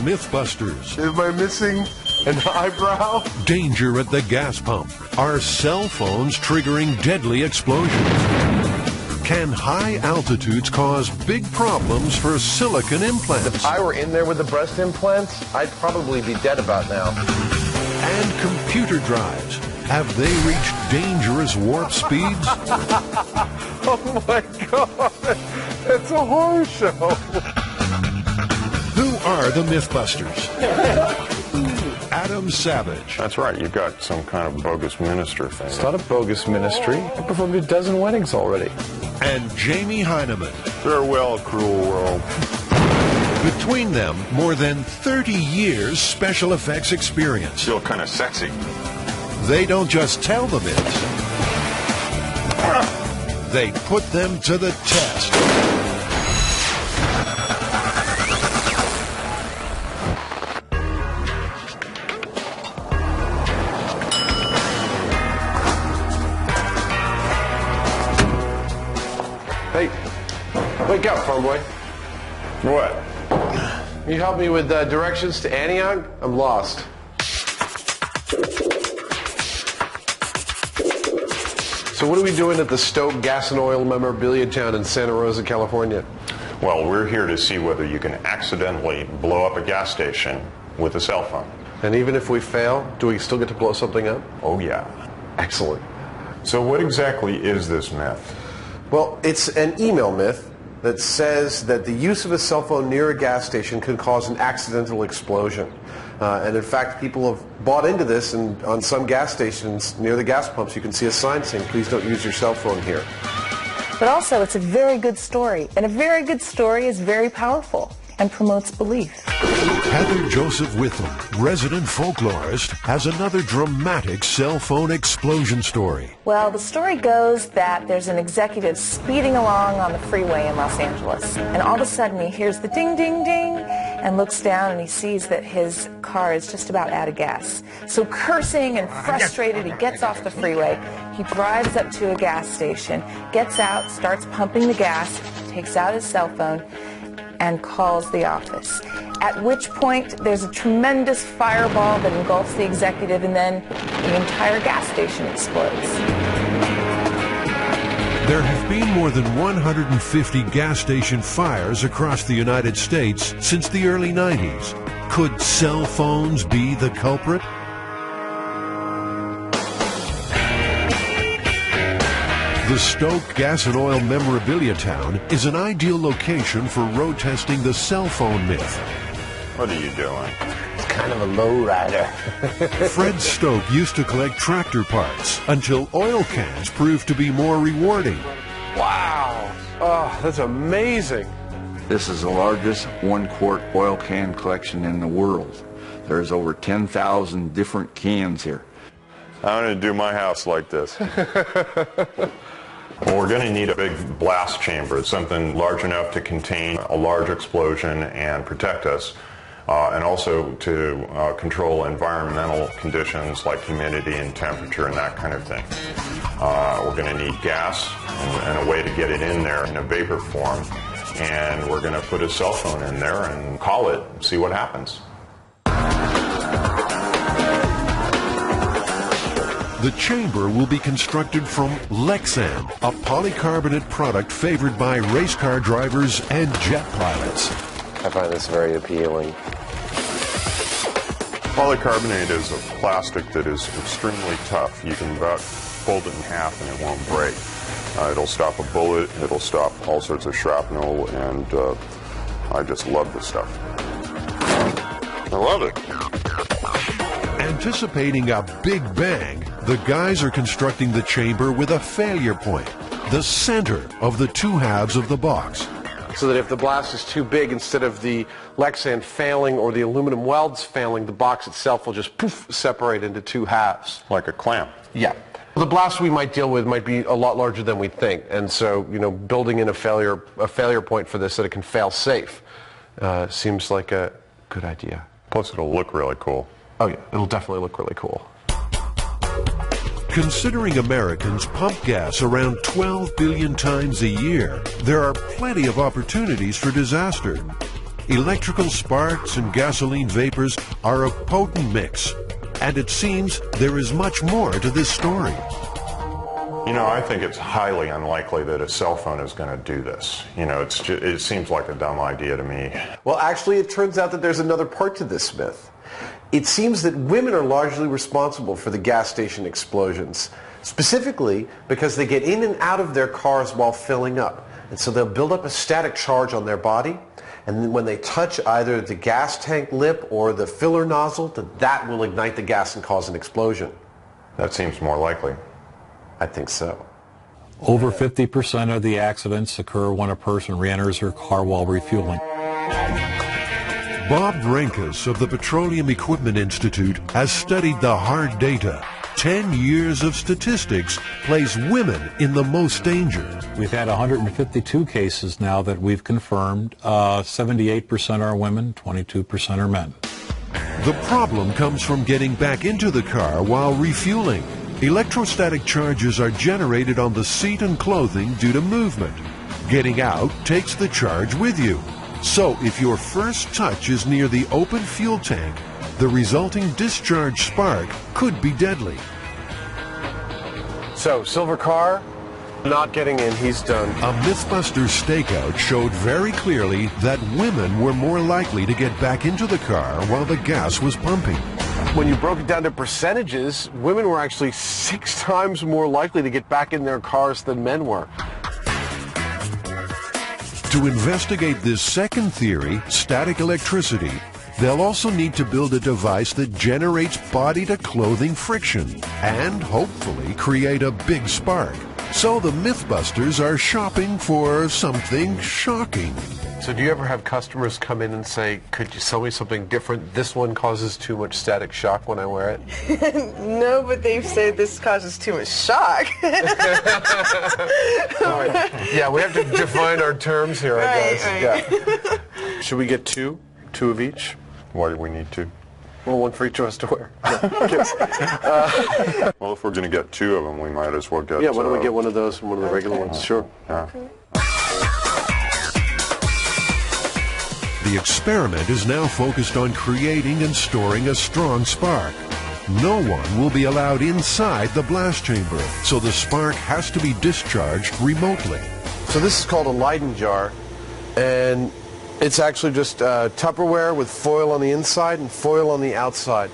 Mythbusters. Am I missing an eyebrow? Danger at the gas pump. Are cell phones triggering deadly explosions? Can high altitudes cause big problems for silicone implants? If I were in there with the breast implants, I'd probably be dead about now. And computer drives. Have they reached dangerous warp speeds? Oh my God, it's a horror show. Who are the Mythbusters? Adam Savage. That's right, you've got some kind of bogus minister thing. It's not a bogus ministry. I performed a dozen weddings already. And Jamie Heineman. Farewell, cruel world. Between them, more than 30 years special effects experience. Feel kind of sexy. They don't just tell the myths. They put them to the test. Hey, wake up, farm boy. What? Can you help me with directions to Antioch? I'm lost. So what are we doing at the Stoke Gas and Oil Memorabilia Town in Santa Rosa, California? Well, we're here to see whether you can accidentally blow up a gas station with a cell phone. And even if we fail, do we still get to blow something up? Oh, yeah. Excellent. So what exactly is this myth? Well, it's an email myth that says that the use of a cell phone near a gas station can cause an accidental explosion. And in fact, people have bought into this, and on some gas stations near the gas pumps you can see a sign saying, please don't use your cell phone here. But also, it's a very good story, and a very good story is very powerful and promotes belief. Heather Joseph Witham, resident folklorist, has another dramatic cell phone explosion story. Well, the story goes that there's an executive speeding along on the freeway in Los Angeles, and all of a sudden he hears the ding, ding, ding, and looks down and he sees that his car is just about out of gas. So cursing and frustrated, he gets off the freeway. He drives up to a gas station, gets out, starts pumping the gas, takes out his cell phone, and calls the office. At which point there's a tremendous fireball that engulfs the executive, and then the entire gas station explodes. There have been more than 150 gas station fires across the United States since the early 90s. Could cell phones be the culprit? The Stoke Gas and Oil Memorabilia Town is an ideal location for road testing the cell phone myth. What are you doing? It's kind of a lowrider. Fred Stoke used to collect tractor parts until oil cans proved to be more rewarding. Wow. Oh, that's amazing. This is the largest one-quart oil can collection in the world. There's over 10,000 different cans here. I'm going to do my house like this. Well, we're going to need a big blast chamber, something large enough to contain a large explosion and protect us, and also to control environmental conditions like humidity and temperature and that kind of thing. We're going to need gas and a way to get it in there in a vapor form, and we're going to put a cell phone in there and call it, see what happens. The chamber will be constructed from Lexan, a polycarbonate product favored by race car drivers and jet pilots. I find this very appealing. Polycarbonate is a plastic that is extremely tough. You can about fold it in half and it won't break. It'll stop a bullet, it'll stop all sorts of shrapnel, and I just love this stuff. I love it. Anticipating a big bang, the guys are constructing the chamber with a failure point, the center of the two halves of the box. So that if the blast is too big, instead of the Lexan failing or the aluminum welds failing, the box itself will just poof, separate into two halves. Like a clamp. Yeah. The blast we might deal with might be a lot larger than we think, and so, you know, building in a failure point for this so that it can fail safe seems like a good idea. Plus it'll look really cool. Oh yeah, it'll definitely look really cool. Considering Americans pump gas around 12 billion times a year, there are plenty of opportunities for disaster. Electrical sparks and gasoline vapors are a potent mix. And it seems there is much more to this story. You know, I think it's highly unlikely that a cell phone is going to do this. You know, it seems like a dumb idea to me. Well, actually, it turns out that there's another part to this myth. It seems that women are largely responsible for the gas station explosions, specifically because they get in and out of their cars while filling up. And so they'll build up a static charge on their body, and then when they touch either the gas tank lip or the filler nozzle, that will ignite the gas and cause an explosion. That seems more likely. I think so. Over 50% of the accidents occur when a person re-enters her car while refueling. Bob Renkus of the Petroleum Equipment Institute has studied the hard data. 10 years of statistics place women in the most danger. We've had 152 cases now that we've confirmed. 78% are women, 22% are men. The problem comes from getting back into the car while refueling. Electrostatic charges are generated on the seat and clothing due to movement. Getting out takes the charge with you. So if your first touch is near the open fuel tank, the resulting discharge spark could be deadly. So, silver car, not getting in, he's done. A Mythbusters stakeout showed very clearly that women were more likely to get back into the car while the gas was pumping. When you broke it down to percentages, women were actually 6 times more likely to get back in their cars than men were. To investigate this second theory, static electricity, they'll also need to build a device that generates body-to-clothing friction and hopefully create a big spark. So the Mythbusters are shopping for something shocking. So do you ever have customers come in and say, could you sell me something different? This one causes too much static shock when I wear it? No, but they've said this causes too much shock. All right. Yeah, we have to define our terms here, I guess. Right. Yeah. Should we get two? 2 of each? Why do we need to? Well, one for each of us to wear. Well, if we're going to get 2 of them, we might as well get... Yeah, why don't we get one of those and one of the regular ones? Sure. Yeah. The experiment is now focused on creating and storing a strong spark. No one will be allowed inside the blast chamber, so the spark has to be discharged remotely. So this is called a Leyden jar, and it's actually just Tupperware with foil on the inside and foil on the outside.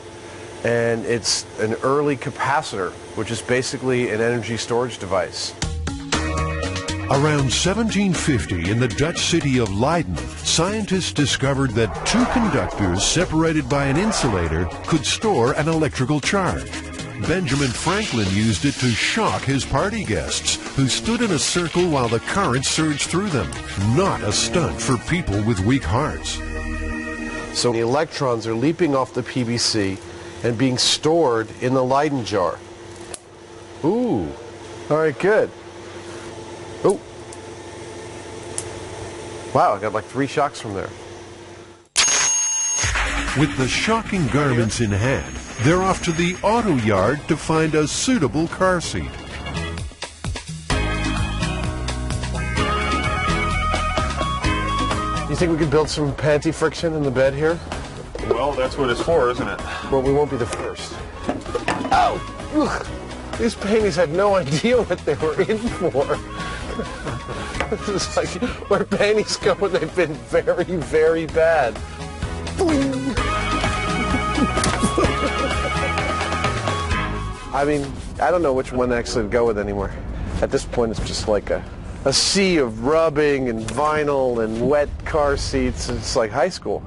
And it's an early capacitor, which is basically an energy storage device. Around 1750, in the Dutch city of Leiden, scientists discovered that 2 conductors separated by an insulator could store an electrical charge. Benjamin Franklin used it to shock his party guests, who stood in a circle while the current surged through them. Not a stunt for people with weak hearts. So the electrons are leaping off the PVC and being stored in the Leyden jar. Ooh. All right, good. Oh. Wow, I got like 3 shocks from there. With the shocking garments in hand, they're off to the auto yard to find a suitable car seat. You think we could build some panty friction in the bed here? Well, that's what it's for, isn't it? Well, we won't be the first. Ow! Ugh. These panties had no idea what they were in for. This is like where panties go when they've been very, very bad. I mean, I don't know which one actually to go with anymore. At this point, it's just like a sea of rubbing and vinyl and wet car seats. It's like high school.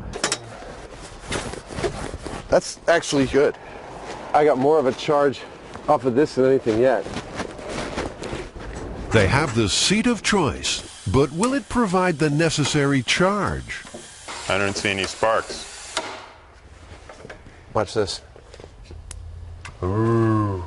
That's actually good. I got more of a charge off of this than anything yet. They have the seat of choice, but will it provide the necessary charge? I don't see any sparks. Watch this. Ooh.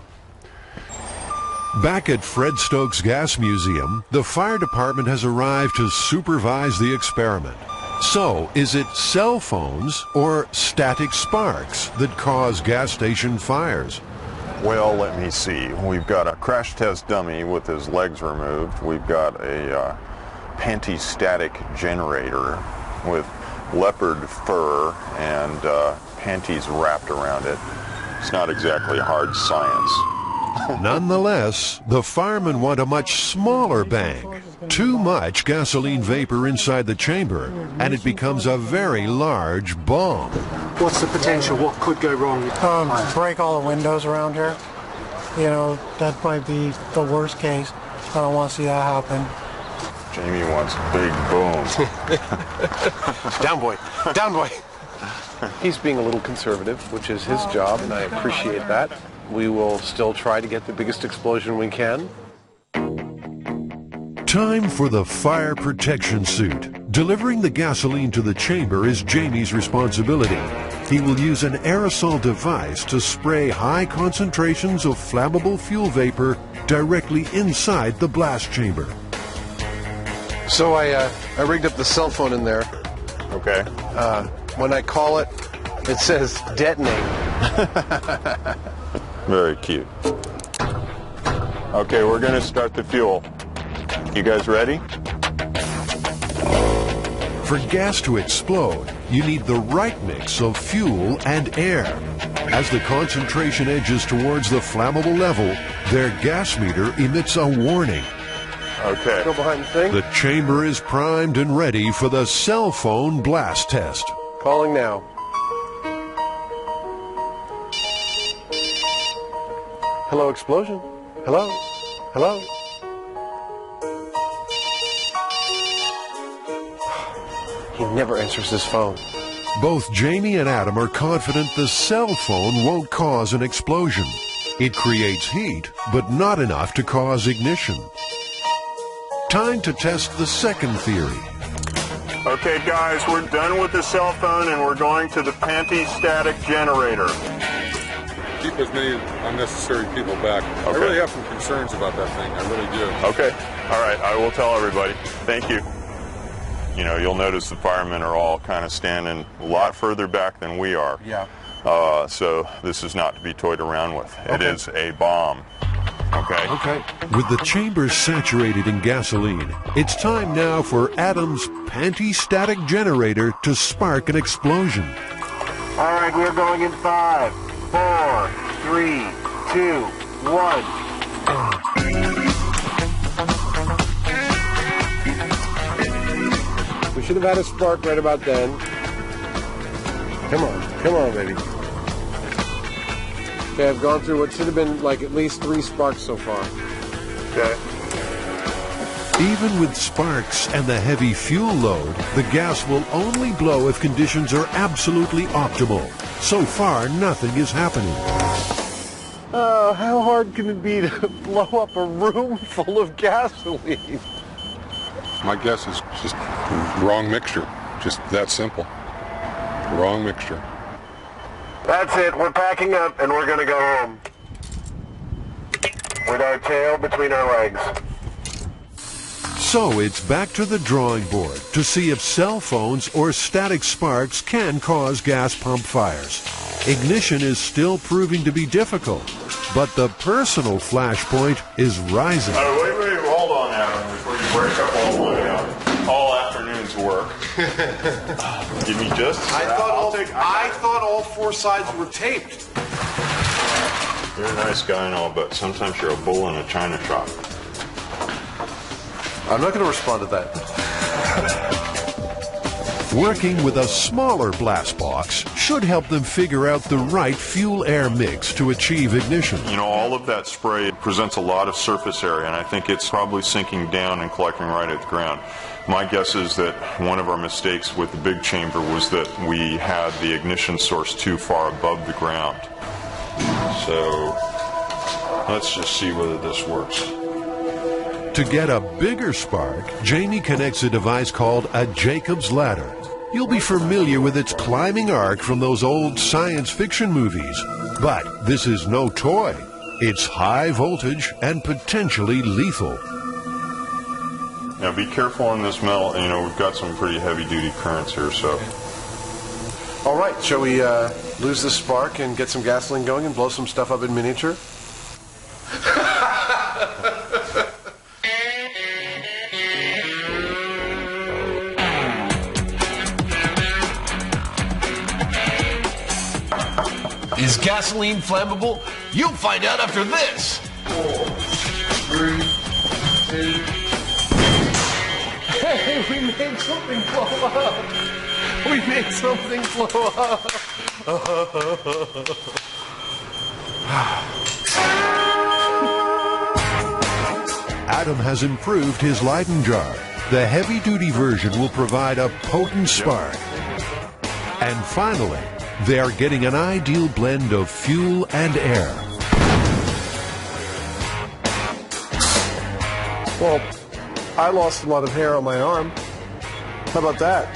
Back at Fred Stokes Gas Museum, the fire department has arrived to supervise the experiment. So, is it cell phones or static sparks that cause gas station fires? Well, let me see. We've got a crash test dummy with his legs removed. We've got a panty-static generator with leopard fur and panties wrapped around it. It's not exactly hard science. Nonetheless, the firemen want a much smaller bang. Too much gasoline vapor inside the chamber, and it becomes a very large bomb. What's the potential? What could go wrong? Break all the windows around here. You know, that might be the worst case. I don't want to see that happen. Jamie wants big boom. Down, boy. Down, boy. He's being a little conservative, which is his job, and I appreciate that. We will still try to get the biggest explosion we can. Time for the fire protection suit. Delivering the gasoline to the chamber is Jamie's responsibility. He will use an aerosol device to spray high concentrations of flammable fuel vapor directly inside the blast chamber. So I rigged up the cell phone in there. Okay. When I call it, it says detonate. Very cute. Okay, we're going to start the fuel. You guys ready? For gas to explode, you need the right mix of fuel and air. As the concentration edges towards the flammable level, their gas meter emits a warning. Okay. Go behind the thing. The chamber is primed and ready for the cell phone blast test. Calling now. Hello, explosion. Hello? Hello? He never answers his phone. Both Jamie and Adam are confident the cell phone won't cause an explosion. It creates heat, but not enough to cause ignition. Time to test the second theory. Okay, guys, we're done with the cell phone and we're going to the panty-static generator. Keep as many unnecessary people back. Okay. I really have some concerns about that thing. I really do. Okay. All right. I will tell everybody. Thank you. You know, you'll notice the firemen are all kind of standing a lot further back than we are. Yeah. So this is not to be toyed around with. Okay. It is a bomb. Okay. Okay. With the chamber saturated in gasoline, it's time now for Adam's panty-static generator to spark an explosion. All right, we're going in 5, 4, 3, 2, 1. We should have had a spark right about then. Come on, baby. Okay, I've gone through what should have been like at least 3 sparks so far. Okay. Even with sparks and the heavy fuel load, the gas will only blow if conditions are absolutely optimal. So far, nothing is happening. How hard can it be to blow up a room full of gasoline? My guess is just wrong mixture. Just that simple. Wrong mixture. That's it. We're packing up and we're going to go home. With our tail between our legs. So it's back to the drawing board to see if cell phones or static sparks can cause gas pump fires. Ignition is still proving to be difficult, but the personal flashpoint is rising. Wait, hold on, Adam, before you break up all the way out. All afternoon's work. Give me just. I thought all 4 sides were taped. You're a nice guy and all, but sometimes you're a bull in a china shop. I'm not going to respond to that. Working with a smaller blast box should help them figure out the right fuel-air mix to achieve ignition. You know, all of that spray presents a lot of surface area, and I think it's probably sinking down and collecting right at the ground. My guess is that one of our mistakes with the big chamber was that we had the ignition source too far above the ground. So let's just see whether this works. To get a bigger spark, Jamie connects a device called a Jacob's Ladder. You'll be familiar with its climbing arc from those old science fiction movies. But this is no toy. It's high voltage and potentially lethal. Now be careful on this metal. You know, we've got some pretty heavy-duty currents here, so. All right, shall we lose this spark and get some gasoline going and blow some stuff up in miniature? Is gasoline flammable? You'll find out after this. 4, 3, 2. Hey, we made something blow up. We made something blow up. Adam has improved his Leyden jar. The heavy-duty version will provide a potent spark. And finally, they are getting an ideal blend of fuel and air. Well, I lost a lot of hair on my arm. How about that?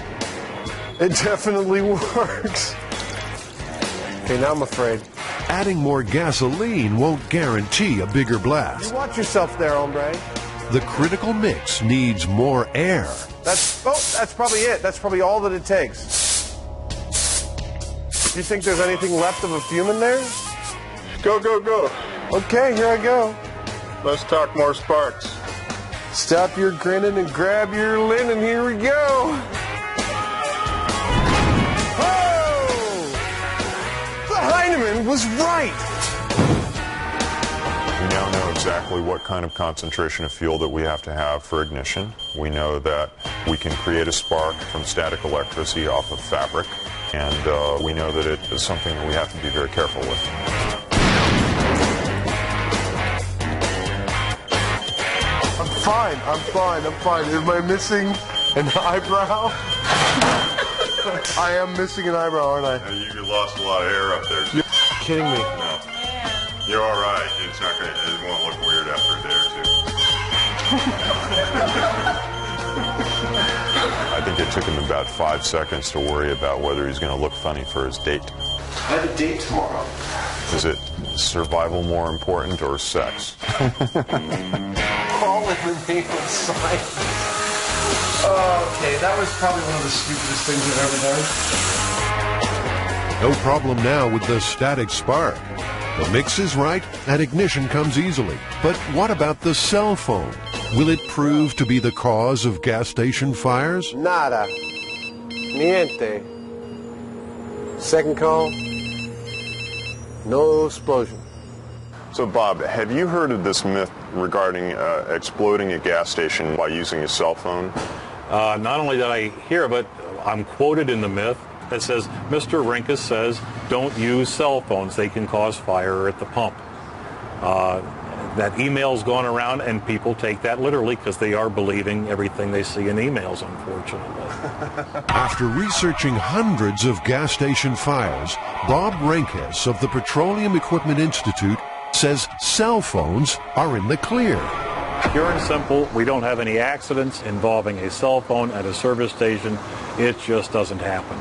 It definitely works. Okay, now I'm afraid. Adding more gasoline won't guarantee a bigger blast. Watch yourself there, hombre. The critical mix needs more air. That's probably it. That's probably all that it takes. Do you think there's anything left of a fume in there? Go, go, go. Okay, here I go. Let's talk more sparks. Stop your grinning and grab your linen. Here we go. Oh! The Heinemann was right. We now know exactly what kind of concentration of fuel that we have to have for ignition. We know that we can create a spark from static electricity off of fabric, and we know that it is something that we have to be very careful with. I'm fine. Am I missing an eyebrow? I am missing an eyebrow, aren't I? You lost a lot of hair up there. You're kidding me. No. You're all right. It won't look weird after a day or two. I think it took him about 5 seconds to worry about whether he's going to look funny for his date. I have a date tomorrow. Is it survival more important or sex? All in the name of science. Okay, that was probably one of the stupidest things I've ever done. No problem now with the static spark. The mix is right and ignition comes easily. But what about the cell phone? Will it prove to be the cause of gas station fires? Nada. Niente. Second call. No explosion. So, Bob, have you heard of this myth regarding exploding a gas station by using a cell phone? Not only did I hear of it, I'm quoted in the myth that says, Mr. Rinkus says, don't use cell phones. They can cause fire at the pump. That email's gone around, and people take that literally because they are believing everything they see in emails, unfortunately. After researching hundreds of gas station fires, Bob Rinkus of the Petroleum Equipment Institute says cell phones are in the clear. Pure and simple, we don't have any accidents involving a cell phone at a service station. It just doesn't happen.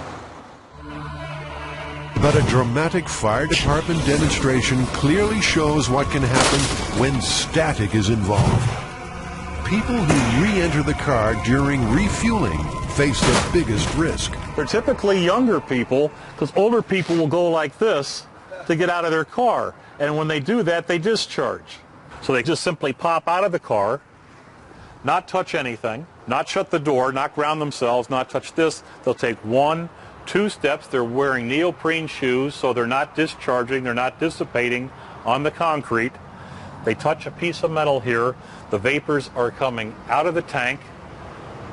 But a dramatic fire department demonstration clearly shows what can happen when static is involved. People who re-enter the car during refueling face the biggest risk. They're typically younger people, because older people will go like this to get out of their car. And when they do that, they discharge. So they just simply pop out of the car, not touch anything, not shut the door, not ground themselves, not touch this. They'll take 1, 2 steps. They're wearing neoprene shoes, so they're not discharging, they're not dissipating on the concrete. They touch a piece of metal here. The vapors are coming out of the tank.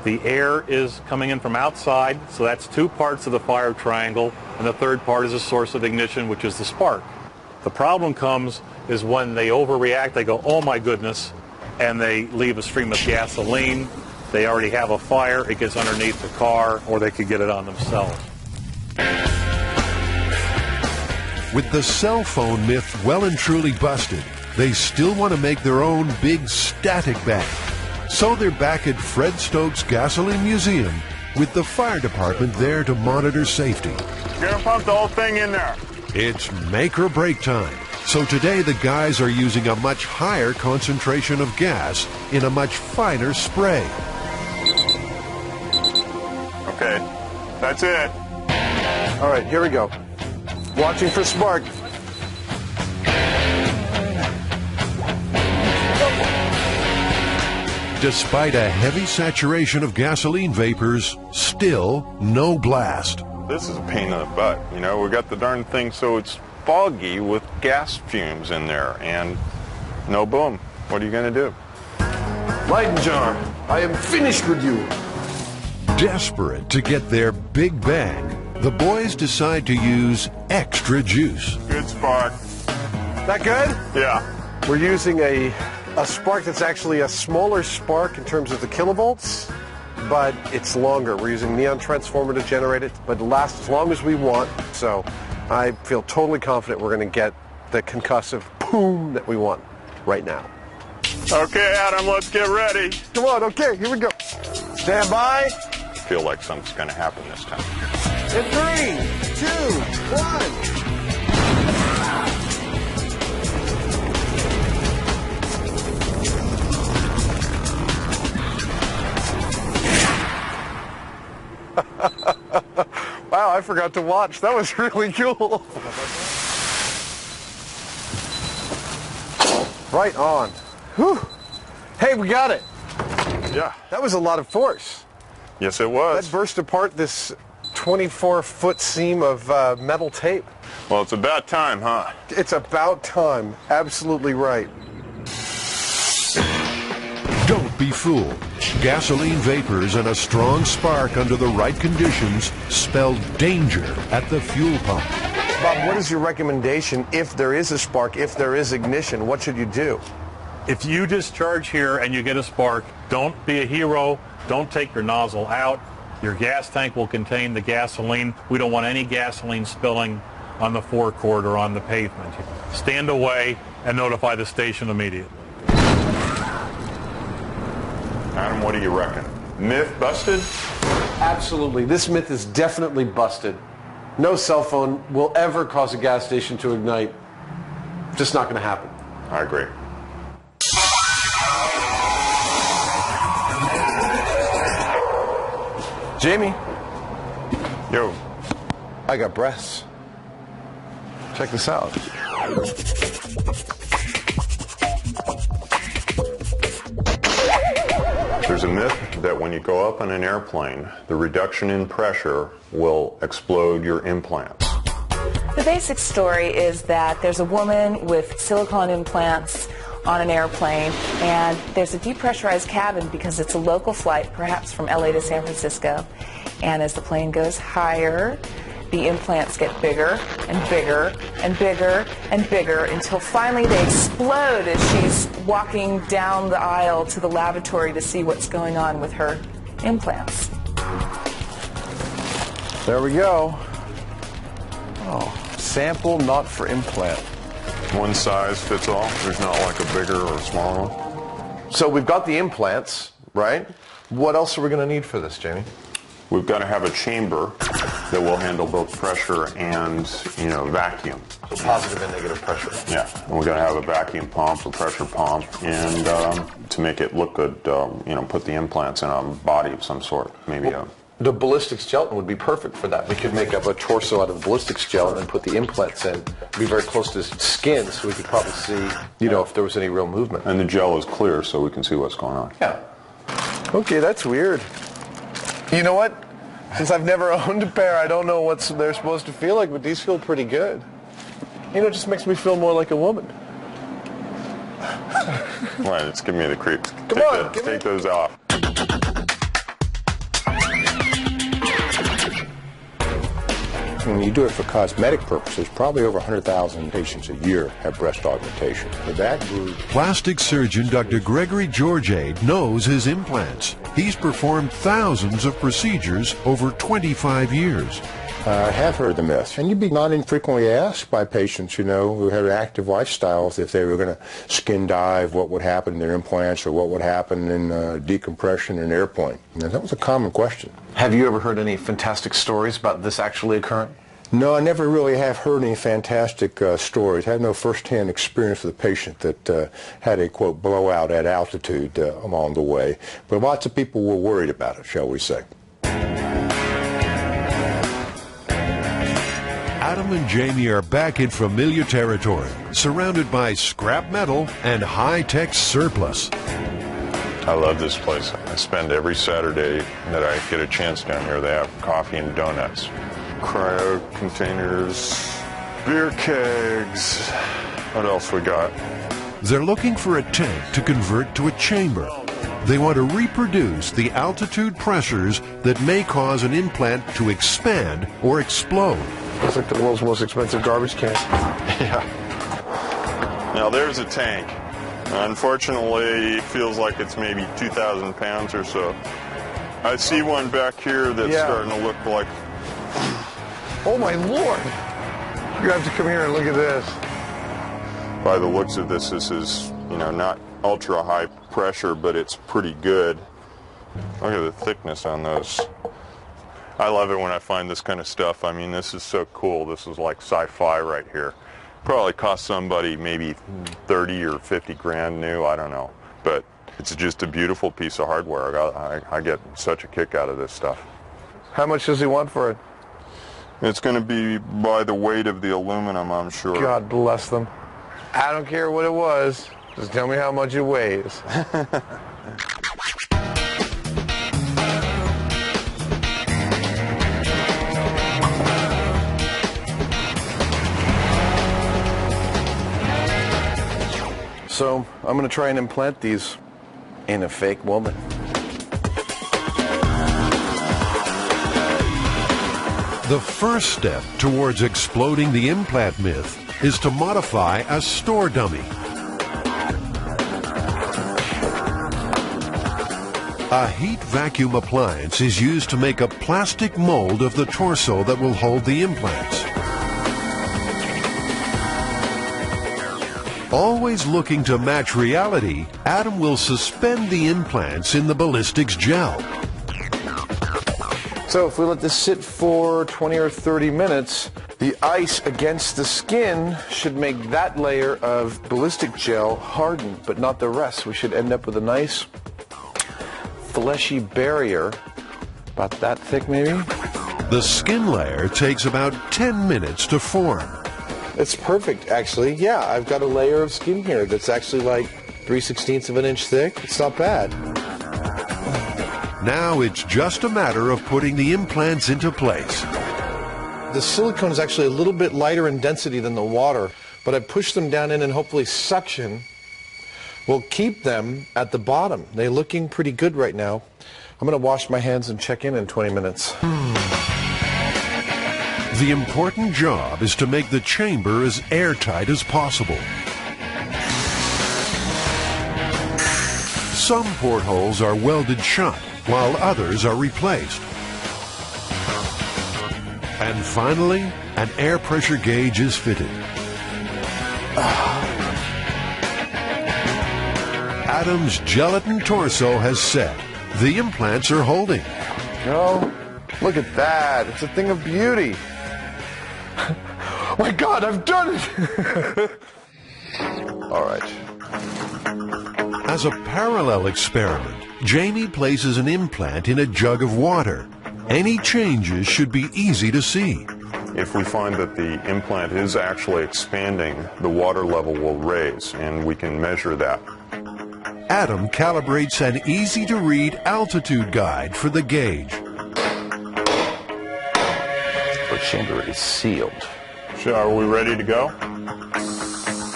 The air is coming in from outside, so that's 2 parts of the fire triangle, and the third part is a source of ignition, which is the spark. The problem comes is when they overreact, they go, oh my goodness, and they leave a stream of gasoline. They already have a fire, it gets underneath the car, or they could get it on themselves. With the cell phone myth well and truly busted, they still want to make their own big static bang. So they're back at Fred Stokes Gasoline Museum with the fire department there to monitor safety. You're gonna pump the whole thing in there. It's make or break time. So today the guys are using a much higher concentration of gas in a much finer spray. Okay, that's it. All right, here we go. Watching for spark. Despite a heavy saturation of gasoline vapors, still no blast. This is a pain in the butt. You know, we got the darn thing so it's foggy with gas fumes in there, and no boom. What are you going to do? Leyden jar, I am finished with you. Desperate to get their big bang, the boys decide to use extra juice. Good spark. That good? Yeah. We're using a spark that's actually a smaller spark in terms of the kilovolts, but it's longer. We're using neon transformer to generate it, but it lasts as long as we want. So I feel totally confident we're going to get the concussive boom that we want right now. Okay, Adam, let's get ready. Come on, okay, here we go. Stand by. I feel like something's going to happen this time. In 3, 2, 1. Wow, I forgot to watch. That was really cool. Right on. Whew. Hey, we got it. Yeah. That was a lot of force. Yes, it was. That burst apart this 24-foot seam of metal tape. Well, it's about time, huh? It's about time. Absolutely right. Don't be fooled. Gasoline vapors and a strong spark under the right conditions spell danger at the fuel pump. Bob, what is your recommendation if there is a spark, if there is ignition? What should you do? If you discharge here and you get a spark, don't be a hero. Don't take your nozzle out. Your gas tank will contain the gasoline. We don't want any gasoline spilling on the forecourt or on the pavement. Stand away and notify the station immediately. Adam, what do you reckon? Myth busted? Absolutely. This myth is definitely busted. No cell phone will ever cause a gas station to ignite. Just not going to happen. I agree. Jamie. Yo. I got breasts. Check this out. There's a myth that when you go up on an airplane, the reduction in pressure will explode your implants. The basic story is that there's a woman with silicone implants on an airplane, and there's a depressurized cabin because it's a local flight, perhaps from LA to San Francisco. And as the plane goes higher, the implants get bigger and bigger and bigger and bigger until finally they explode as she's walking down the aisle to the lavatory to see what's going on with her implants. There we go. Oh, sample not for implant. One size fits all? There's not like a bigger or a smaller one? So we've got the implants, right? What else are we going to need for this, Jamie? We've got to have a chamber that will handle both pressure and, vacuum. So positive and negative pressure. Yeah, and we're going to have a vacuum pump, a pressure pump, and to make it look good, put the implants in a body of some sort, maybe The ballistics gelatin would be perfect for that. We could make up a torso out of ballistics gelatin and put the implants in. Be very close to skin, so we could probably see, if there was any real movement. And the gel is clear, so we can see what's going on. Yeah. Okay, that's weird. You know what? Since I've never owned a pair, I don't know what they're supposed to feel like, but these feel pretty good. It just makes me feel more like a woman. Right, it's giving me the creeps. Come on, take those off. When you do it for cosmetic purposes, probably over 100,000 patients a year have breast augmentation. For that group, Plastic surgeon Dr. Gregory Georgiade knows his implants. He's performed thousands of procedures over 25 years. I have heard the myth, and you'd be not infrequently asked by patients, who had active lifestyles if they were going to skin dive, what would happen in their implants or what would happen in decompression in an airplane. And that was a common question. Have you ever heard any fantastic stories about this actually occurring? No, I never really have heard any fantastic stories. I have no first-hand experience with a patient that had a, quote, blowout at altitude along the way. But lots of people were worried about it, shall we say. Adam and Jamie are back in familiar territory, surrounded by scrap metal and high-tech surplus. I love this place. I spend every Saturday that I get a chance down here. They have coffee and donuts. Cryo containers, Beer kegs. What else we got? They're looking for a tank to convert to a chamber. They want to reproduce the altitude pressures that may cause an implant to expand or explode. Looks like the world's most expensive garbage can. Yeah. Now there's a tank. Unfortunately, it feels like it's maybe 2,000 pounds or so. I see one back here that's starting to look like... Oh my Lord! You have to come here and look at this. By the looks of this, this is, not ultra high pressure, but it's pretty good. Look at the thickness on those. I love it when I find this kind of stuff. I mean, this is so cool. This is like sci-fi right here. Probably cost somebody maybe 30 or 50 grand new, I don't know. But it's just a beautiful piece of hardware. I get such a kick out of this stuff. How much does he want for it? It's going to be by the weight of the aluminum, I'm sure. God bless them. I don't care what it was. Just tell me how much it weighs. So, I'm going to try and implant these in a fake woman. The first step towards exploding the implant myth is to modify a store dummy. A heat vacuum appliance is used to make a plastic mold of the torso that will hold the implants. Always looking to match reality, Adam will suspend the implants in the ballistics gel. So if we let this sit for 20 or 30 minutes, the ice against the skin should make that layer of ballistic gel harden, but not the rest. We should end up with a nice fleshy barrier, about that thick maybe. The skin layer takes about 10 minutes to form. It's perfect, actually. Yeah, I've got a layer of skin here that's actually like 3/16 of an inch thick. It's not bad. Now it's just a matter of putting the implants into place. The silicone is actually a little bit lighter in density than the water, but I push them down in and hopefully suction will keep them at the bottom. They're looking pretty good right now. I'm going to wash my hands and check in 20 minutes. The important job is to make the chamber as airtight as possible. Some portholes are welded shut, while others are replaced. And finally, an air pressure gauge is fitted. Adam's gelatin torso has set. The implants are holding. Oh, look at that. It's a thing of beauty. My God, I've done it! All right. As a parallel experiment, Jamie places an implant in a jug of water. Any changes should be easy to see. If we find that the implant is actually expanding, the water level will raise, and we can measure that. Adam calibrates an easy-to-read altitude guide for the gauge. The chamber is sealed. So are we ready to go?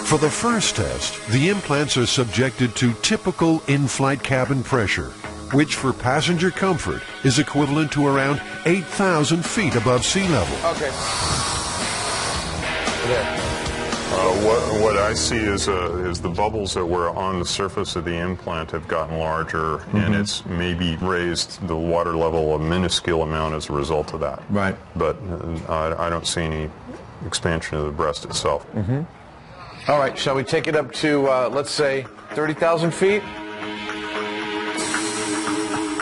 For the first test, the implants are subjected to typical in-flight cabin pressure, which for passenger comfort is equivalent to around 8,000 feet above sea level. Okay. There. What I see is the bubbles that were on the surface of the implant have gotten larger, and it's maybe raised the water level a minuscule amount as a result of that. Right. But I don't see any expansion of the breast itself. All right, shall we take it up to, let's say, 30,000 feet?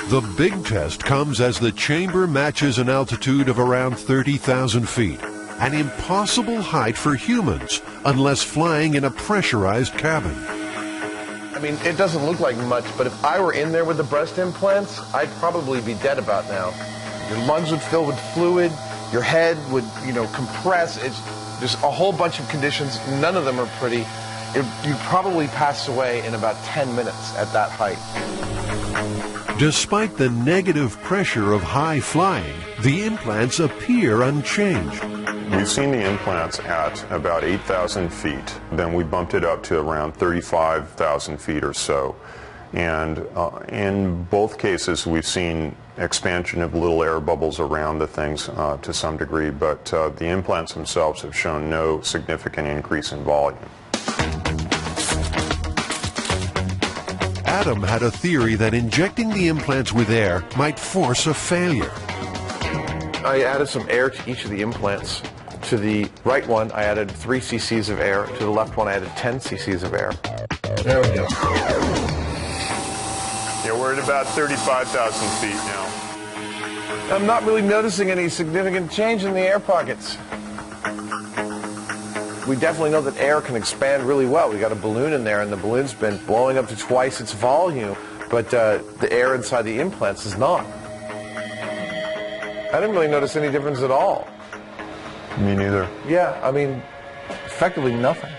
The big test comes as the chamber matches an altitude of around 30,000 feet, an impossible height for humans unless flying in a pressurized cabin. I mean, it doesn't look like much, but if I were in there with the breast implants, I'd probably be dead about now. Your lungs would fill with fluid, your head would, compress. There's a whole bunch of conditions. None of them are pretty. You'd probably pass away in about 10 minutes at that height. Despite the negative pressure of high flying, the implants appear unchanged. We've seen the implants at about 8,000 feet. Then we bumped it up to around 35,000 feet or so. And in both cases, we've seen expansion of little air bubbles around the things to some degree, but the implants themselves have shown no significant increase in volume. Adam had a theory that injecting the implants with air might force a failure. I added some air to each of the implants. To the right one, I added 3 cc's of air. To the left one, I added 10 cc's of air. There we go. Yeah, we're at about 35,000 feet now. I'm not really noticing any significant change in the air pockets. We definitely know that air can expand really well. We got a balloon in there, and the balloon's been blowing up to twice its volume, but the air inside the implants is not. I didn't really notice any difference at all. Me neither. Yeah, I mean, effectively nothing.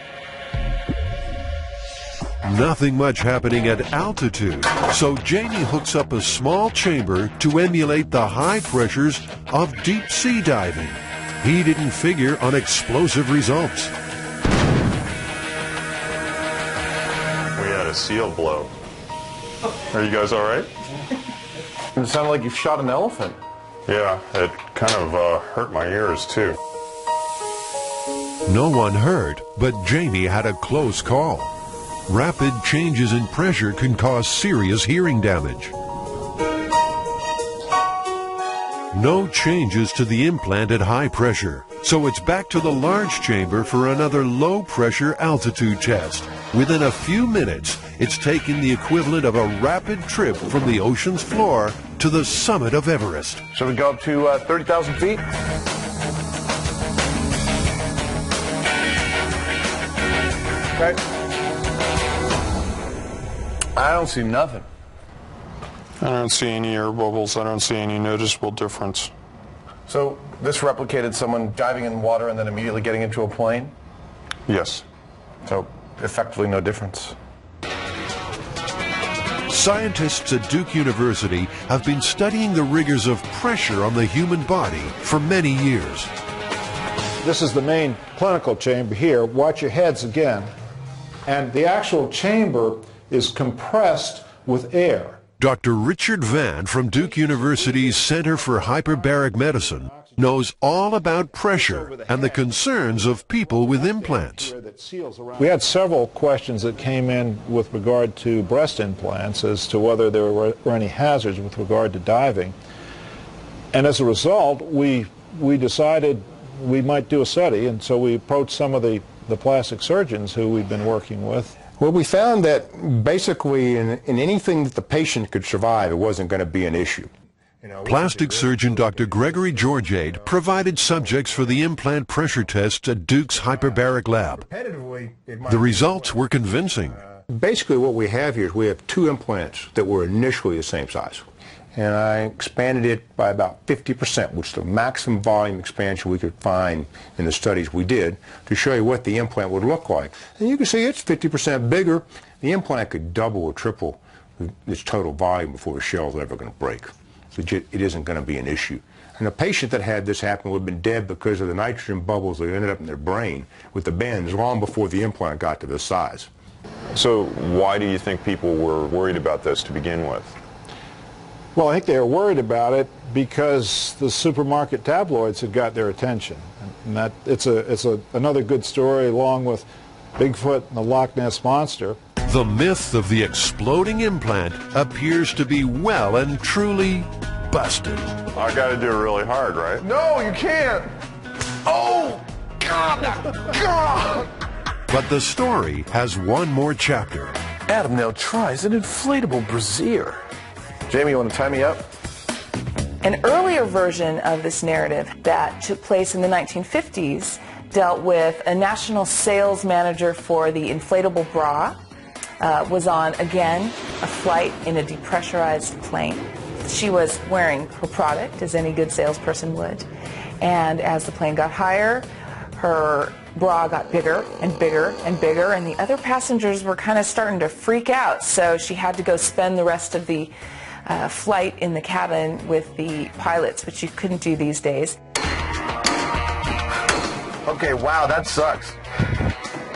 Nothing much happening at altitude, so Jamie hooks up a small chamber to emulate the high pressures of deep sea diving. He didn't figure on explosive results. We had a seal blow. Are you guys all right? It sounded like you shot an elephant. Yeah, it kind of hurt my ears too. No one hurt, but Jamie had a close call. Rapid changes in pressure can cause serious hearing damage. No changes to the implant at high pressure, so it's back to the large chamber for another low-pressure altitude test. Within a few minutes, it's taken the equivalent of a rapid trip from the ocean's floor to the summit of Everest. Shall we go up to 30,000 feet? Okay. I don't see nothing. I don't see any air bubbles. I don't see any noticeable difference. So this replicated someone diving in water and then immediately getting into a plane? Yes. So effectively no difference. Scientists at Duke University have been studying the rigors of pressure on the human body for many years. This is the main clinical chamber here. Watch your heads again. And the actual chamber is compressed with air. Dr. Richard Vann from Duke University's Center for Hyperbaric Medicine knows all about pressure and the concerns of people with implants. We had several questions that came in with regard to breast implants as to whether there were any hazards with regard to diving. And as a result, we decided we might do a study, and so we approached some of the plastic surgeons who we've been working with. Well, we found that basically in anything that the patient could survive, it wasn't going to be an issue. Plastic surgeon Dr. Gregory Georgiade provided subjects for the implant pressure tests at Duke's hyperbaric lab. The results were convincing. Basically what we have here is we have 2 implants that were initially the same size. And I expanded it by about 50%, which is the maximum volume expansion we could find in the studies we did, to show you what the implant would look like. And you can see it's 50% bigger. The implant could double or triple its total volume before the shell's ever going to break. So it isn't going to be an issue. And a patient that had this happen would have been dead because of the nitrogen bubbles that ended up in their brain with the bends long before the implant got to this size. So why do you think people were worried about this to begin with? Well, I think they were worried about it because the supermarket tabloids had got their attention. And that it's another good story along with Bigfoot and the Loch Ness Monster. The myth of the exploding implant appears to be well and truly busted. I got to do it really hard, right? No, you can't. Oh, God. God. But the story has one more chapter. Adam now tries an inflatable brassiere. Jamie, you want to tie me up? An earlier version of this narrative that took place in the 1950s dealt with a national sales manager for the inflatable bra, was on, again, a flight in a depressurized plane. She was wearing her product, as any good salesperson would, and as the plane got higher, her bra got bigger and bigger and bigger, and the other passengers were kind of starting to freak out, so she had to go spend the rest of the flight in the cabin with the pilots, which you couldn't do these days. Okay, wow, that sucks.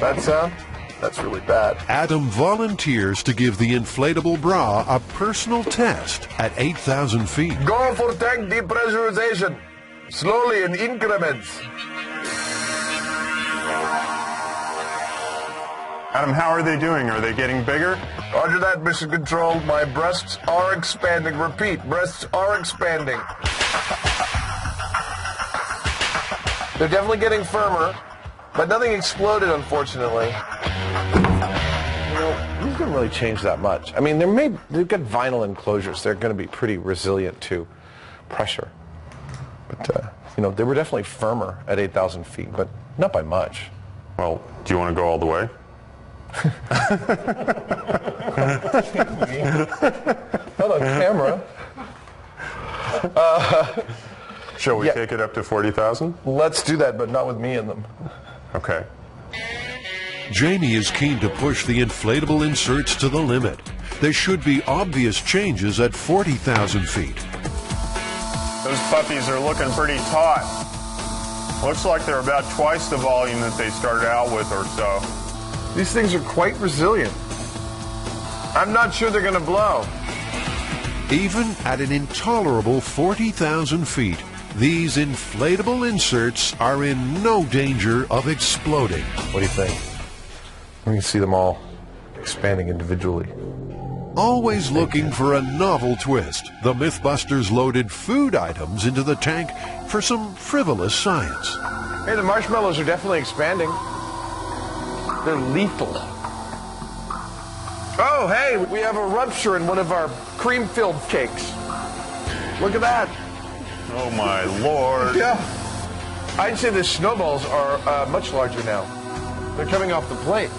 That sound? That's really bad. Adam volunteers to give the inflatable bra a personal test at 8,000 feet. Go for tank depressurization. Slowly in increments. Adam, how are they doing? Are they getting bigger? Roger that, Mission Control. My breasts are expanding. Repeat, breasts are expanding. They're definitely getting firmer, but nothing exploded, unfortunately. You know, these didn't really change that much. I mean, they've got vinyl enclosures. They're going to be pretty resilient to pressure. But, you know, they were definitely firmer at 8,000 feet, but not by much. Well, do you want to go all the way? Not on camera. Shall we take it up to 40,000? Let's do that, but not with me in them. Okay. Jamie is keen to push the inflatable inserts to the limit. There should be obvious changes at 40,000 feet. Those puppies are looking pretty taut. Looks like they're about twice the volume that they started out with or so. These things are quite resilient. I'm not sure they're going to blow. Even at an intolerable 40,000 feet, these inflatable inserts are in no danger of exploding. What do you think? We can see them all expanding individually. Always looking for a novel twist, the Mythbusters loaded food items into the tank for some frivolous science. Hey, the marshmallows are definitely expanding. They're lethal. Oh, hey, we have a rupture in one of our cream-filled cakes. Look at that. Oh, my Lord. Yeah. I'd say the snowballs are much larger now. They're coming off the plate.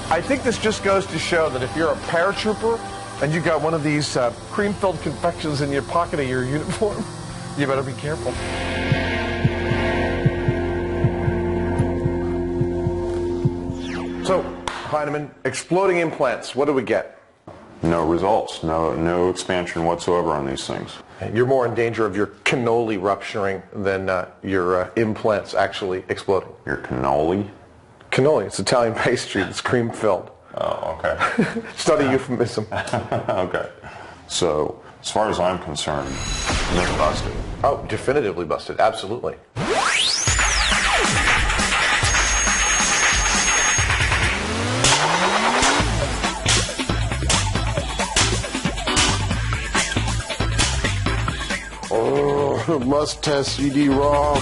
I think this just goes to show that if you're a paratrooper and you got one of these cream-filled confections in your pocket of your uniform, you better be careful. So, Heinemann, exploding implants, what do we get? No results, no expansion whatsoever on these things. You're more in danger of your cannoli rupturing than your implants actually exploding. Your cannoli? Cannoli, it's Italian pastry, it's cream-filled. Oh, okay. Study euphemism. Okay. So, as far as I'm concerned, myth busted. Oh, definitively busted, absolutely. Oh, must test CD-ROM.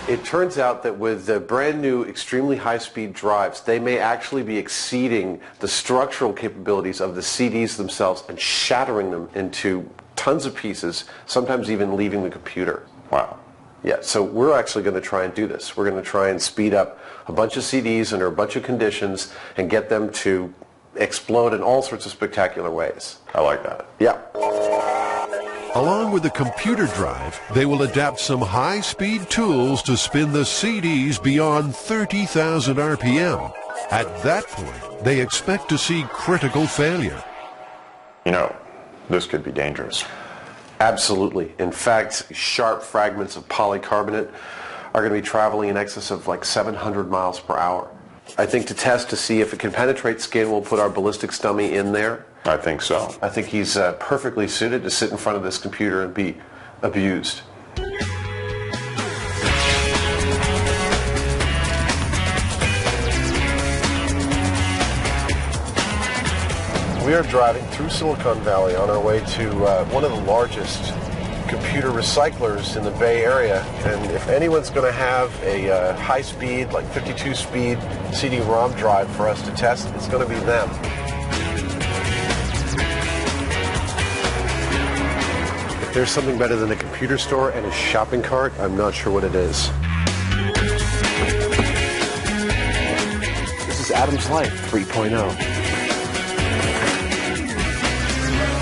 It turns out that with the brand new extremely high-speed drives, they may actually be exceeding the structural capabilities of the CDs themselves and shattering them into tons of pieces, sometimes even leaving the computer. Wow. Yeah, so we're actually going to try and do this. We're going to try and speed up a bunch of CDs under a bunch of conditions and get them to explode in all sorts of spectacular ways. I like that. Yeah. Along with the computer drive, they will adapt some high-speed tools to spin the CDs beyond 30,000 RPM. At that point, they expect to see critical failure. You know, this could be dangerous. Absolutely. In fact, sharp fragments of polycarbonate are going to be traveling in excess of like 700 miles per hour. I think to test to see if it can penetrate skin, we'll put our ballistics dummy in there. I think so. I think he's perfectly suited to sit in front of this computer and be abused. We are driving through Silicon Valley on our way to one of the largest computer recyclers in the Bay Area, and if anyone's going to have a high-speed, like 52-speed CD-ROM drive for us to test, it's going to be them. If there's something better than a computer store and a shopping cart, I'm not sure what it is. This is Adam's Life 3.0.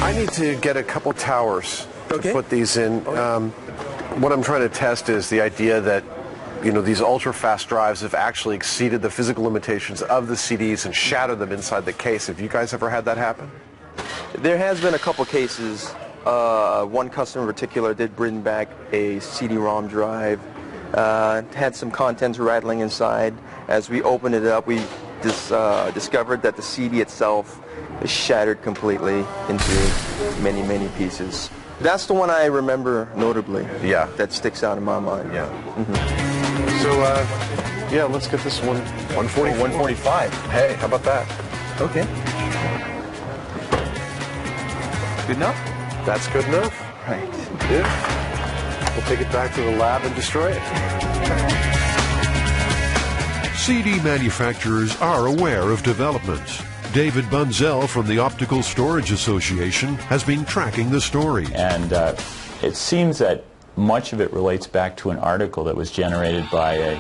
I need to get a couple towers to put these in. What I'm trying to test is the idea that, you know, these ultra-fast drives have actually exceeded the physical limitations of the CDs and shattered them inside the case. Have you guys ever had that happen? There has been a couple cases. One customer in particular did bring back a CD-ROM drive. Had some contents rattling inside. As we opened it up, we discovered that the CD itself is shattered completely into many, many pieces. That's the one I remember notably. Yeah. That sticks out in my mind. Yeah. Mm-hmm. So, yeah, let's get this one. 145. Hey, how about that? Okay. Good enough? That's good enough. Right. Yeah. We'll take it back to the lab and destroy it. CD manufacturers are aware of developments. David Bunzell from the Optical Storage Association has been tracking the story. And it seems that much of it relates back to an article that was generated by a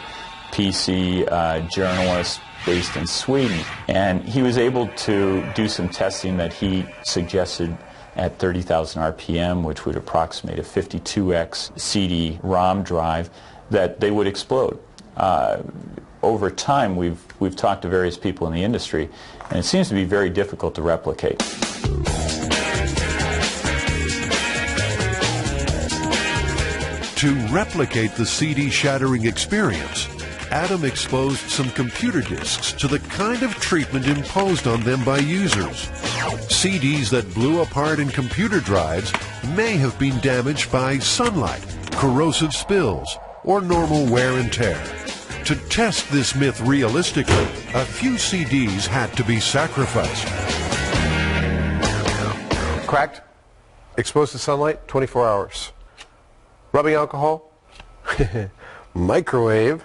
PC journalist based in Sweden. And he was able to do some testing that he suggested at 30,000 RPM, which would approximate a 52x CD-ROM drive, that they would explode. Over time, we've talked to various people in the industry, and it seems to be very difficult to replicate. To replicate the CD shattering experience, Adam exposed some computer disks to the kind of treatment imposed on them by users. CDs that blew apart in computer drives may have been damaged by sunlight, corrosive spills, or normal wear and tear. To test this myth realistically, a few CDs had to be sacrificed. Cracked, exposed to sunlight, 24 hours. Rubbing alcohol, microwave,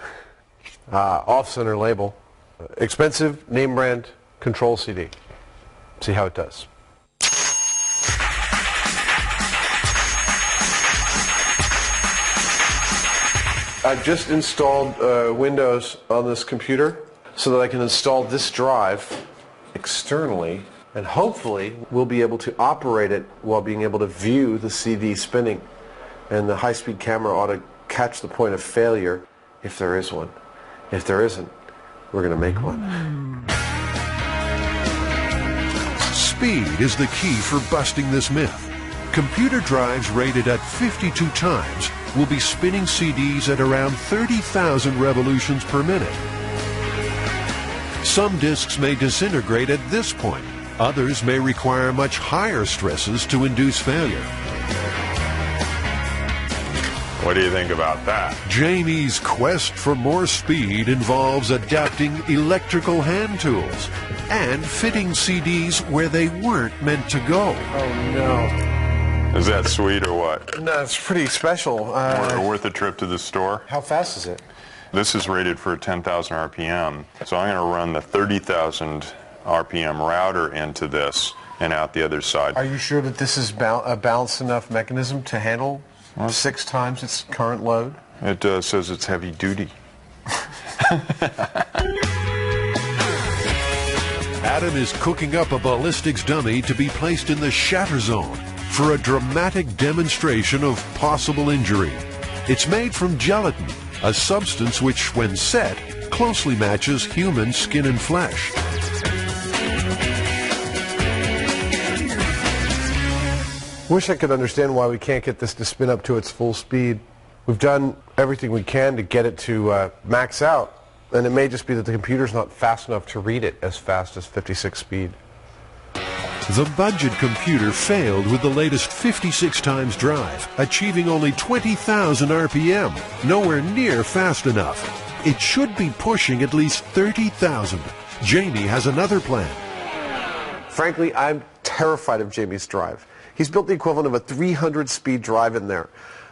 off-center label, expensive name brand control CD. See how it does. I've just installed Windows on this computer so that I can install this drive externally, and hopefully we'll be able to operate it while being able to view the CD spinning. And the high-speed camera ought to catch the point of failure if there is one. If there isn't, we're going to make one. Speed is the key for busting this myth. Computer drives rated at 52 times will be spinning CDs at around 30,000 revolutions per minute. Some disks may disintegrate at this point. Others may require much higher stresses to induce failure. What do you think about that? Jamie's quest for more speed involves adapting electrical hand tools and fitting CDs where they weren't meant to go. Oh, no. Is that sweet or what? No, it's pretty special. Worth a trip to the store? How fast is it? This is rated for 10,000 RPM. So I'm going to run the 30,000 RPM router into this and out the other side. Are you sure that this is a balanced enough mechanism to handle 6 times its current load? It says it's heavy duty. Adam is cooking up a ballistics dummy to be placed in the shatter zone for a dramatic demonstration of possible injury. It's made from gelatin, a substance which, when set, closely matches human skin and flesh. Wish I could understand why we can't get this to spin up to its full speed. We've done everything we can to get it to max out, and it may just be that the computer's not fast enough to read it as fast as 56 speed. The budget computer failed with the latest 56 times drive, achieving only 20,000 RPM, nowhere near fast enough. It should be pushing at least 30,000. Jamie has another plan. Frankly, I'm terrified of Jamie's drive. He's built the equivalent of a 300-speed drive in there.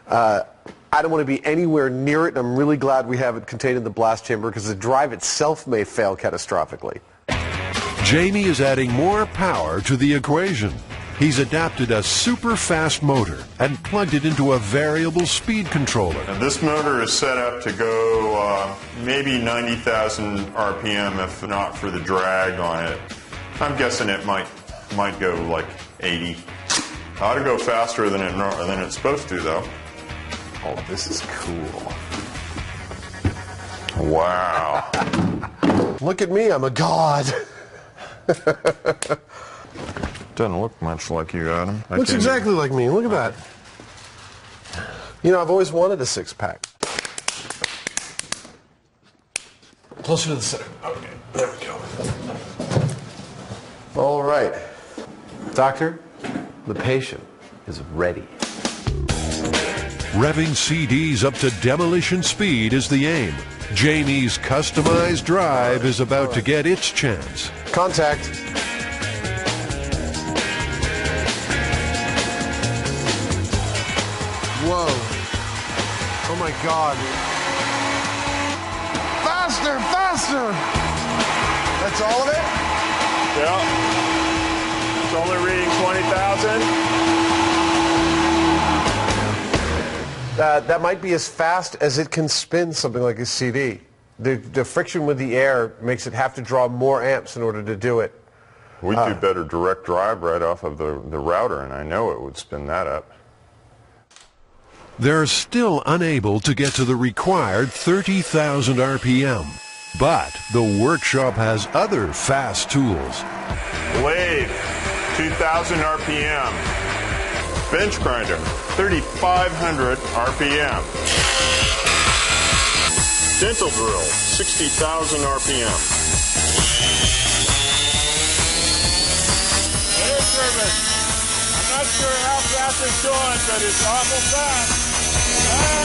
I don't want to be anywhere near it, and I'm really glad we have it contained in the blast chamber because the drive itself may fail catastrophically. Jamie is adding more power to the equation. He's adapted a super fast motor and plugged it into a variable speed controller. And this motor is set up to go maybe 90,000 RPM, if not for the drag on it. I'm guessing it might go like 80. Ought to go faster than it's supposed to, though. Oh, this is cool. Wow. Look at me, I'm a god. Doesn't look much like you, Adam. Looks exactly like me. Look at that. You know, I've always wanted a six-pack. Closer to the center. Okay, there we go. All right. Doctor, the patient is ready. Revving CDs up to demolition speed is the aim. Jamie's customized drive is about to get its chance. Contact. Whoa. Oh my God. Faster, faster. That's all of it? Yeah. It's only reading 20,000. That might be as fast as it can spin something like a CD. The friction with the air makes it have to draw more amps in order to do it. We'd do better direct drive right off of the router, and I know it would spin that up. They're still unable to get to the required 30,000 RPM. But the workshop has other fast tools. Lathe, 2,000 RPM. Bench grinder, 3,500 RPM. Dental drill, 60,000 RPM. Air service. I'm not sure how fast it's going, but it's awful fast. Ah!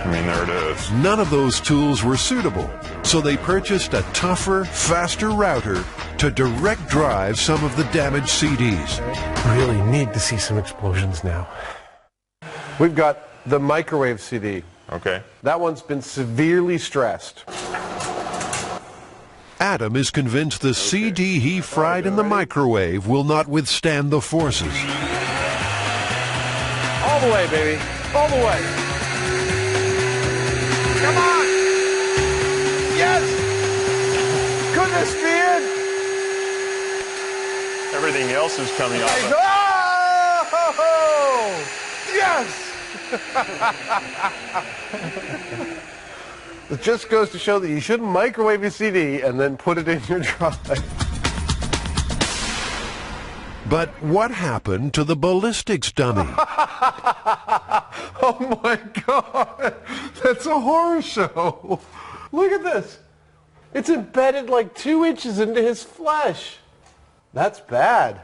I mean, there it is. None of those tools were suitable, so they purchased a tougher, faster router to direct drive some of the damaged CDs. Really need to see some explosions now. We've got the microwave CD. Okay. That one's been severely stressed. Adam is convinced the CD he fried in the microwave will not withstand the forces. All the way, baby. All the way. Come on! Yes! Could this be it? Everything else is coming off. Oh! Yes! It just goes to show that you shouldn't microwave a CD and then put it in your drive. But what happened to the ballistics dummy? Oh my God! That's a horror show. Look at this. It's embedded like 2 inches into his flesh. That's bad.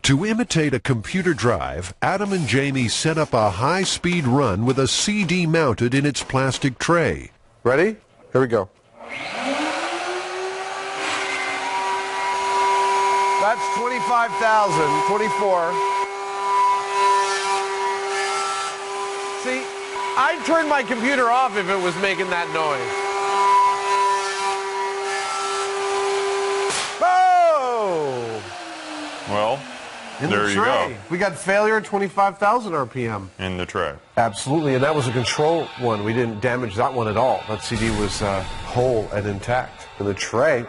To imitate a computer drive, Adam and Jamie set up a high-speed run with a CD mounted in its plastic tray. Ready? Here we go. That's 25,000, 24. See, I'd turn my computer off if it was making that noise. Oh! Well, In there the you tray. go. We got failure at 25,000 RPM. In the tray. Absolutely, and that was a control one. We didn't damage that one at all. That CD was whole and intact. And the tray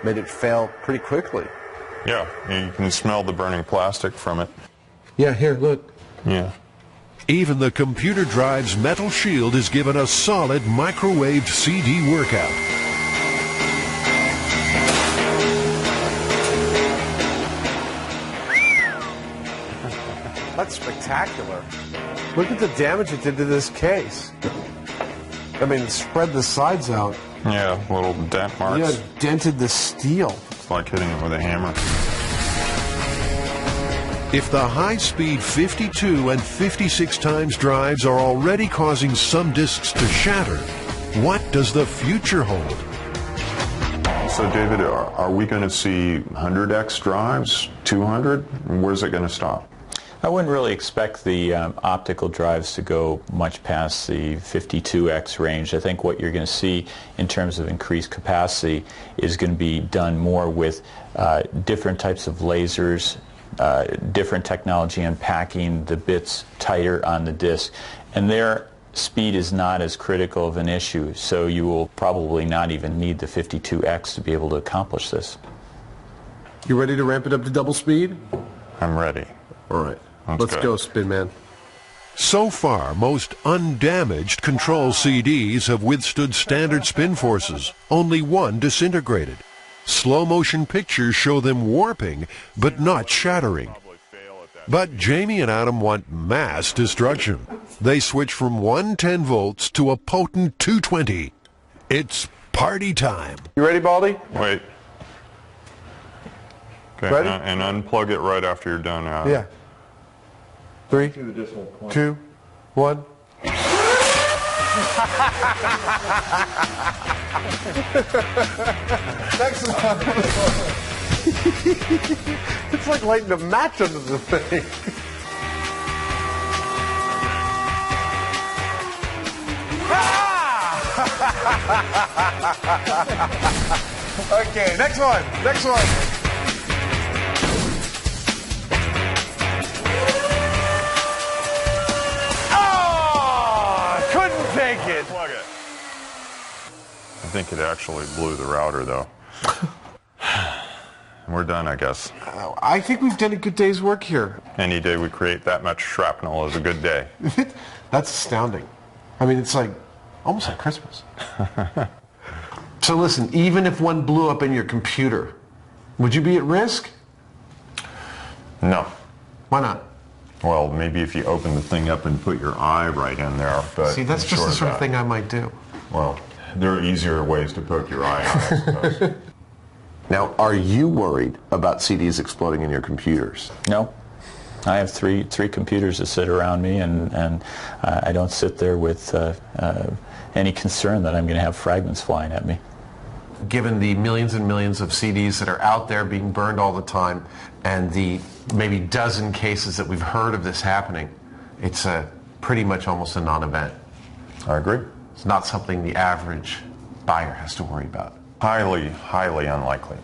made it fail pretty quickly. Yeah, you can smell the burning plastic from it. Yeah, here, look. Yeah. Even the computer drive's metal shield is given a solid microwaved CD workout. That's spectacular. Look at the damage it did to this case. I mean, it spread the sides out. Yeah, little dent marks. Yeah, it dented the steel. It's like hitting it with a hammer. If the high-speed 52 and 56 times drives are already causing some discs to shatter, what does the future hold? So, David, are we going to see 100x drives, 200? Where's it going to stop? I wouldn't really expect the optical drives to go much past the 52x range. I think what you're going to see in terms of increased capacity is going to be done more with different types of lasers, different technology unpacking the bits tighter on the disk. And their speed is not as critical of an issue, so you will probably not even need the 52x to be able to accomplish this. You ready to ramp it up to double speed? I'm ready. All right. Let's Let's go. go, Spin Man. So far, most undamaged control CDs have withstood standard spin forces. Only one disintegrated. Slow motion pictures show them warping, but not shattering. But Jamie and Adam want mass destruction. They switch from 110 volts to a potent 220. It's party time. You ready, Baldy? Wait. Okay, Ready? And unplug it right after you're done. Yeah. 3, 2, 1. Next one. It's like lighting a match under the thing. Okay, next one. Next one. Take it. Plug it. I think it actually blew the router, though. We're done, I guess. I think we've done a good day's work here. Any day we create that much shrapnel is a good day. That's astounding. I mean, it's like almost like Christmas. So listen, even if one blew up in your computer, would you be at risk? No. Why not? Well, maybe if you open the thing up and put your eye right in there. But see, that's just the sort of thing I might do. Well, there are easier ways to poke your eye out, I suppose. Now, are you worried about CDs exploding in your computers? No. I have three computers that sit around me, and I don't sit there with any concern that I'm going to have fragments flying at me. Given the millions and millions of CDs that are out there being burned all the time, and the maybe dozen cases that we've heard of this happening, it's pretty much almost a non-event. I agree. It's not something the average buyer has to worry about. Highly, highly unlikely.